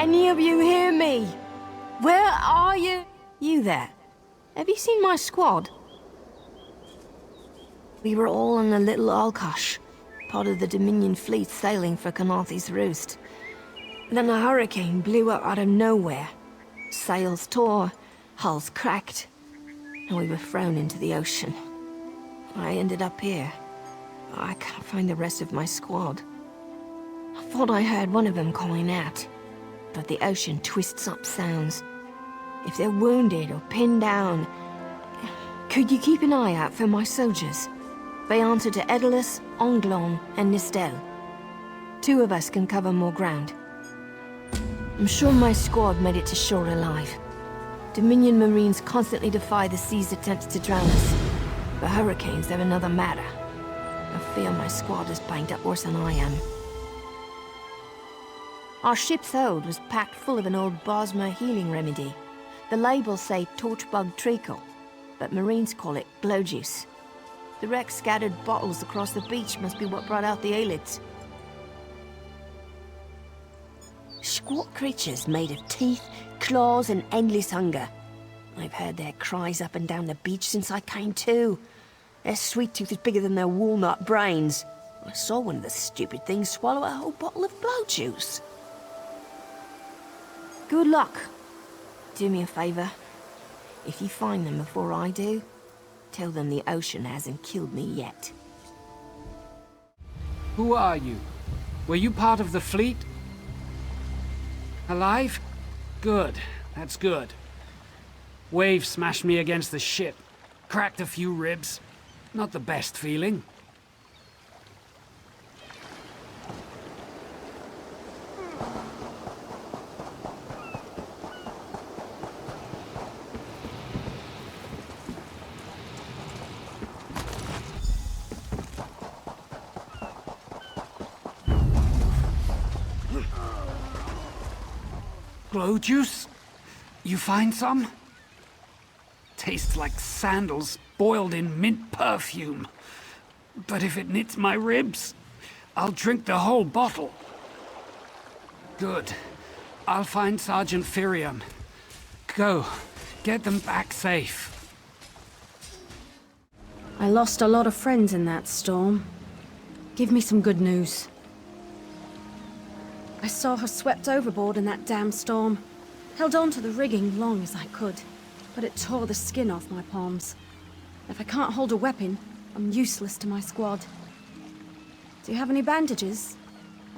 any of you hear me? Where are you? You there? Have you seen my squad? We were all on the little Alkosh, part of the Dominion fleet sailing for Canarthy's Roost. Then a hurricane blew up out of nowhere. Sails tore, hulls cracked, and we were thrown into the ocean. I ended up here. I can't find the rest of my squad. I thought I heard one of them calling out, but the ocean twists up sounds. If they're wounded or pinned down, could you keep an eye out for my soldiers? They answer to Edalus, Onglon, and Nistel. 2 of us can cover more ground. I'm sure my squad made it to shore alive. Dominion Marines constantly defy the sea's attempts to drown us. The hurricanes are another matter. I fear my squad is banged up worse than I am. Our ship's hold was packed full of an old Bosmer healing remedy. The labels say torchbug treacle, but Marines call it glow juice. The wreck scattered bottles across the beach must be what brought out the aelids. Squat creatures made of teeth, claws, and endless hunger. I've heard their cries up and down the beach since I came to. Their sweet tooth is bigger than their walnut brains. I saw one of the stupid things swallow a whole bottle of blow juice. Good luck. Do me a favor. If you find them before I do, tell them the ocean hasn't killed me yet. Who are you? Were you part of the fleet? Alive? Good. That's good. Wave smashed me against the ship. Cracked a few ribs. Not the best feeling. Glow juice? You find some? Tastes like sandals boiled in mint perfume. But if it knits my ribs, I'll drink the whole bottle. Good. I'll find Sergeant Firion. Go. Get them back safe. I lost a lot of friends in that storm. Give me some good news. I saw her swept overboard in that damn storm. Held on to the rigging long as I could, but it tore the skin off my palms. If I can't hold a weapon, I'm useless to my squad. Do you have any bandages?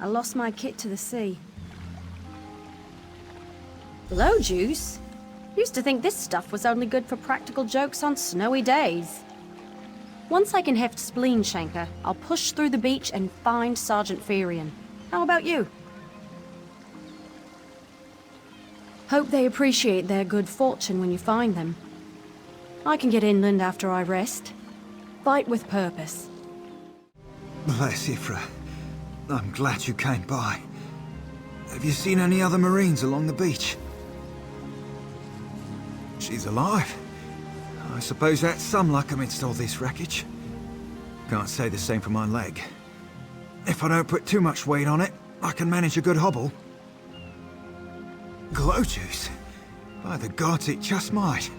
I lost my kit to the sea. Blow juice? Used to think this stuff was only good for practical jokes on snowy days. Once I can heft Spleen Shanker, I'll push through the beach and find Sergeant Firion. How about you? Hope they appreciate their good fortune when you find them. I can get inland after I rest. Fight with purpose. Bless Ifra. I'm glad you came by. Have you seen any other Marines along the beach? She's alive. I suppose that's some luck amidst all this wreckage. Can't say the same for my leg. If I don't put too much weight on it, I can manage a good hobble. Glow juice? By the gods, it just might.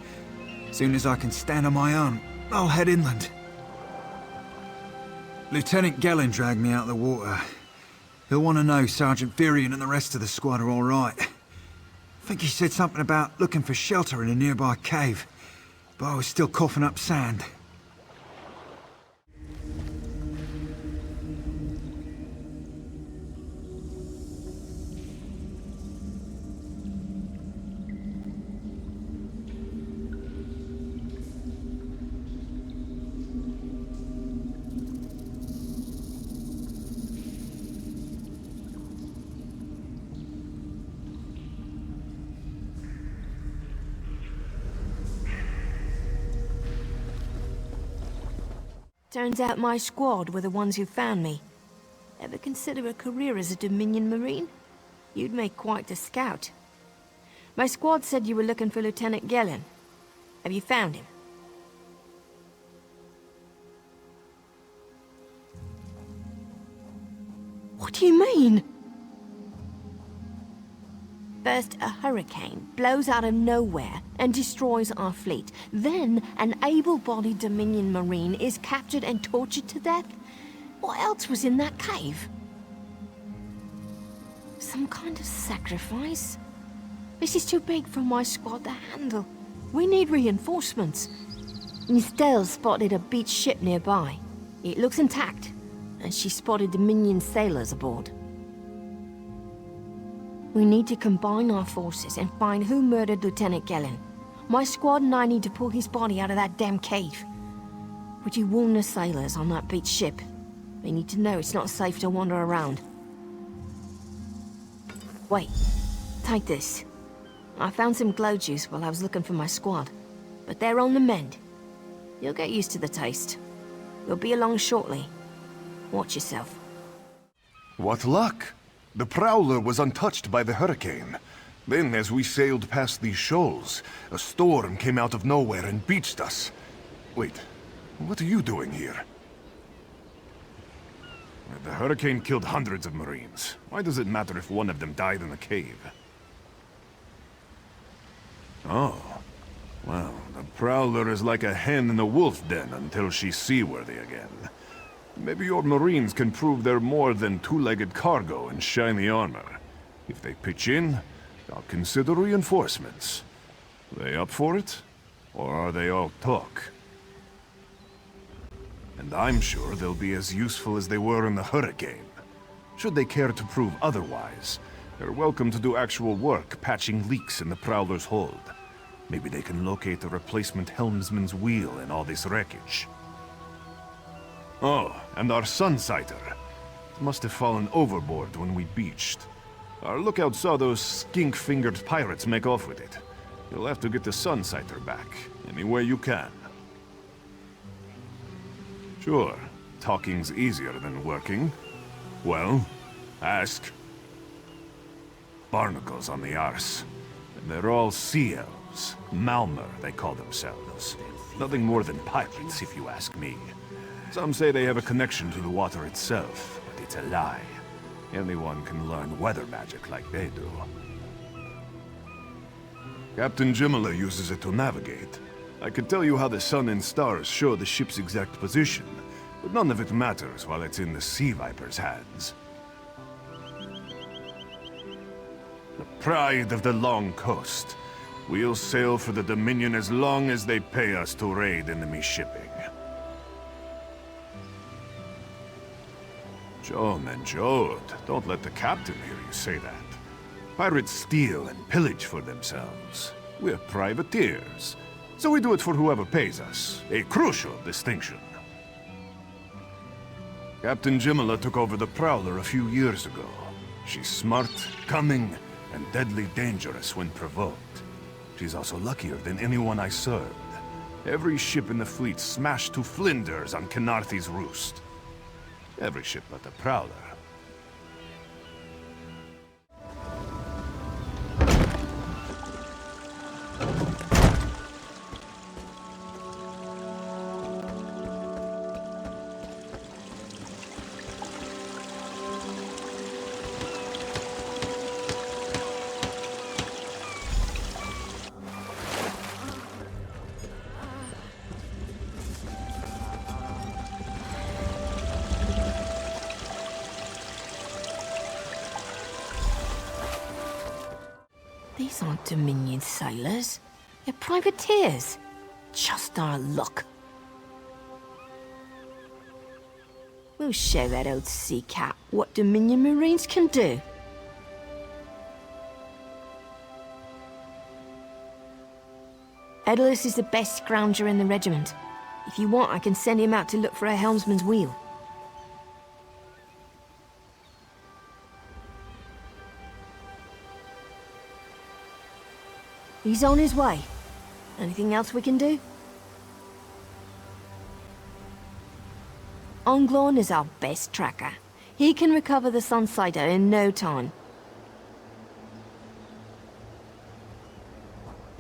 Soon as I can stand on my own, I'll head inland. Lieutenant Gellin dragged me out of the water. He'll want to know Sergeant Firion and the rest of the squad are all right. I think he said something about looking for shelter in a nearby cave, but I was still coughing up sand. Turns out my squad were the ones who found me. Ever consider a career as a Dominion Marine? You'd make quite a scout. My squad said you were looking for Lieutenant Gellin. Have you found him? What do you mean? First, a hurricane blows out of nowhere and destroys our fleet. Then, an able-bodied Dominion Marine is captured and tortured to death. What else was in that cave? Some kind of sacrifice? This is too big for my squad to handle. We need reinforcements. Nistel spotted a beached ship nearby. It looks intact, and she spotted Dominion sailors aboard. We need to combine our forces and find who murdered Lieutenant Gellin. My squad and I need to pull his body out of that damn cave. Would you warn the sailors on that beached ship? They need to know it's not safe to wander around. Wait, take this. I found some glow juice while I was looking for my squad, but they're on the mend. You'll get used to the taste. We'll be along shortly. Watch yourself. What luck! The Prowler was untouched by the hurricane. Then, as we sailed past these shoals, a storm came out of nowhere and beached us. Wait, what are you doing here? The hurricane killed hundreds of Marines. Why does it matter if one of them died in the cave? Oh. Well, the Prowler is like a hen in a wolf den until she's seaworthy again. Maybe your Marines can prove they're more than two-legged cargo and shiny armor. If they pitch in, I'll consider reinforcements. They up for it? Or are they all talk? And I'm sure they'll be as useful as they were in the hurricane. Should they care to prove otherwise, they're welcome to do actual work patching leaks in the Prowler's hold. Maybe they can locate a replacement helmsman's wheel in all this wreckage. Oh, and our Sunsighter. It must have fallen overboard when we beached. Our lookout saw those skink-fingered pirates make off with it. You'll have to get the Sunsighter back, any way you can. Sure, talking's easier than working. Well, ask. Barnacles on the arse. And they're all sea elves. Malmer, they call themselves. Nothing more than pirates, if you ask me. Some say they have a connection to the water itself, but it's a lie. Anyone can learn weather magic like they do. Captain Jimala uses it to navigate. I could tell you how the sun and stars show the ship's exact position, but none of it matters while it's in the Sea Viper's hands. The pride of the long coast. We'll sail for the Dominion as long as they pay us to raid enemy shipping. Joan and Jode, don't let the captain hear you say that. Pirates steal and pillage for themselves. We're privateers, so we do it for whoever pays us. A crucial distinction. Captain Jimala took over the Prowler a few years ago. She's smart, cunning, and deadly dangerous when provoked. She's also luckier than anyone I served. Every ship in the fleet smashed to flinders on Kynarthi's roost. Every ship but the Prowler. These aren't Dominion sailors. They're privateers. Just our luck. We'll show that old sea cat what Dominion Marines can do. Edalus is the best scrounger in the regiment. If you want, I can send him out to look for a helmsman's wheel. He's on his way. Anything else we can do? Onglorn is our best tracker. He can recover the Sunsighter in no time.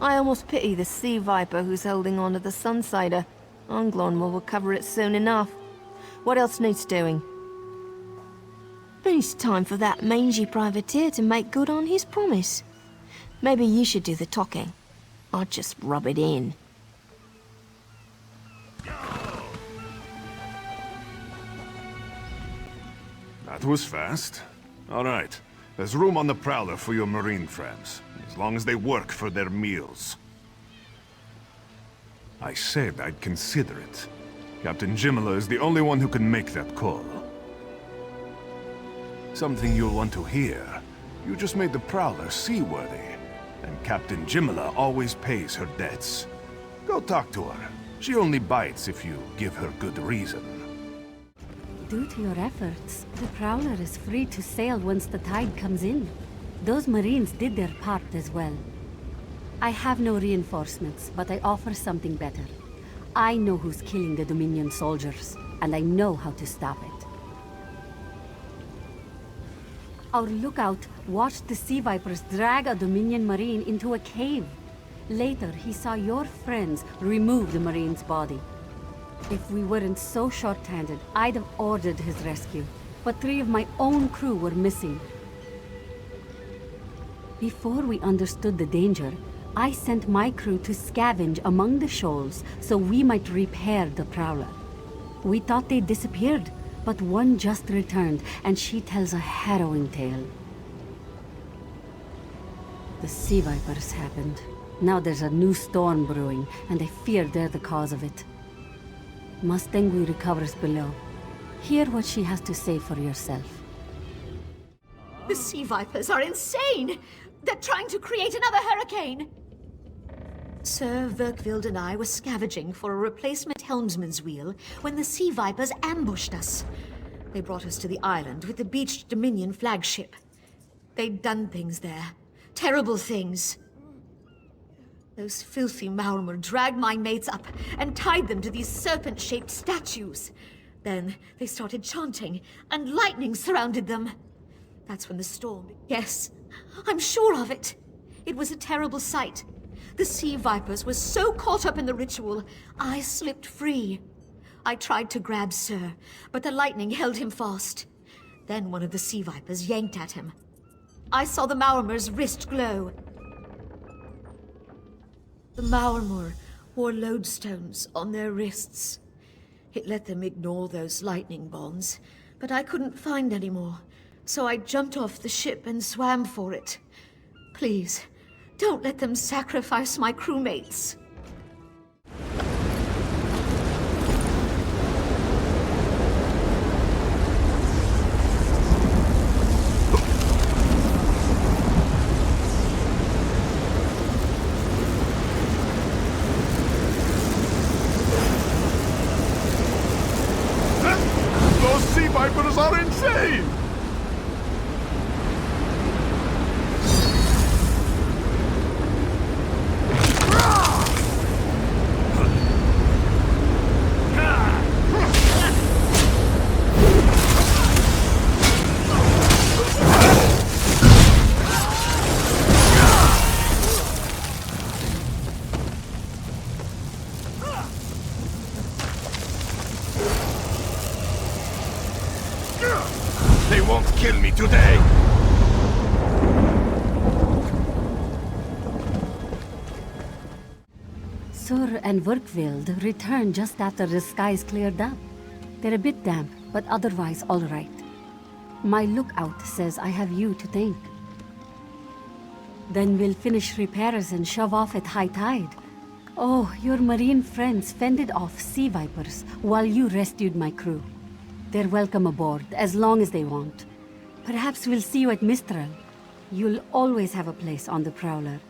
I almost pity the Sea Viper who's holding on to the Sunsighter. Onglorn will recover it soon enough. What else needs doing? But it's time for that mangy privateer to make good on his promise. Maybe you should do the talking. I'd just rub it in. That was fast. All right. There's room on the Prowler for your Marine friends, as long as they work for their meals. I said I'd consider it. Captain Jimala is the only one who can make that call. Something you'll want to hear. You just made the Prowler seaworthy, and Captain Jimala always pays her debts. Go talk to her. She only bites if you give her good reason. Due to your efforts, the Prowler is free to sail once the tide comes in. Those Marines did their part as well. I have no reinforcements, but I offer something better. I know who's killing the Dominion soldiers, and I know how to stop it. Our lookout watched the Sea Vipers drag a Dominion Marine into a cave. Later, he saw your friends remove the Marine's body. If we weren't so short-handed, I'd have ordered his rescue. But 3 of my own crew were missing. Before we understood the danger, I sent my crew to scavenge among the shoals so we might repair the Prowler. We thought they disappeared, but one just returned, and she tells a harrowing tale. The Sea Vipers happened. Now there's a new storm brewing, and I fear they're the cause of it. Mustangui recovers below. Hear what she has to say for yourself. The Sea Vipers are insane! They're trying to create another hurricane! Sir Verkvild and I were scavenging for a replacement helmsman's wheel when the Sea Vipers ambushed us. They brought us to the island with the beached Dominion flagship. They'd done things there. Terrible things. Those filthy Maormer dragged my mates up and tied them to these serpent-shaped statues. Then they started chanting, and lightning surrounded them. That's when the storm... Yes, I'm sure of it. It was a terrible sight. The Sea Vipers were so caught up in the ritual, I slipped free. I tried to grab Sir, but the lightning held him fast. Then one of the Sea Vipers yanked at him. I saw the Maormer's wrist glow. The Maormer wore lodestones on their wrists. It let them ignore those lightning bonds, but I couldn't find any more, so I jumped off the ship and swam for it. Please, don't let them sacrifice my crewmates. Those Sea Vipers are insane! They won't kill me today! Sur and Verkvild returned just after the skies cleared up. They're a bit damp, but otherwise all right. My lookout says I have you to thank. Then we'll finish repairs and shove off at high tide. Oh, your marine friends fended off Sea Vipers while you rescued my crew. They're welcome aboard, as long as they want. Perhaps we'll see you at Mistral. You'll always have a place on the Prowler.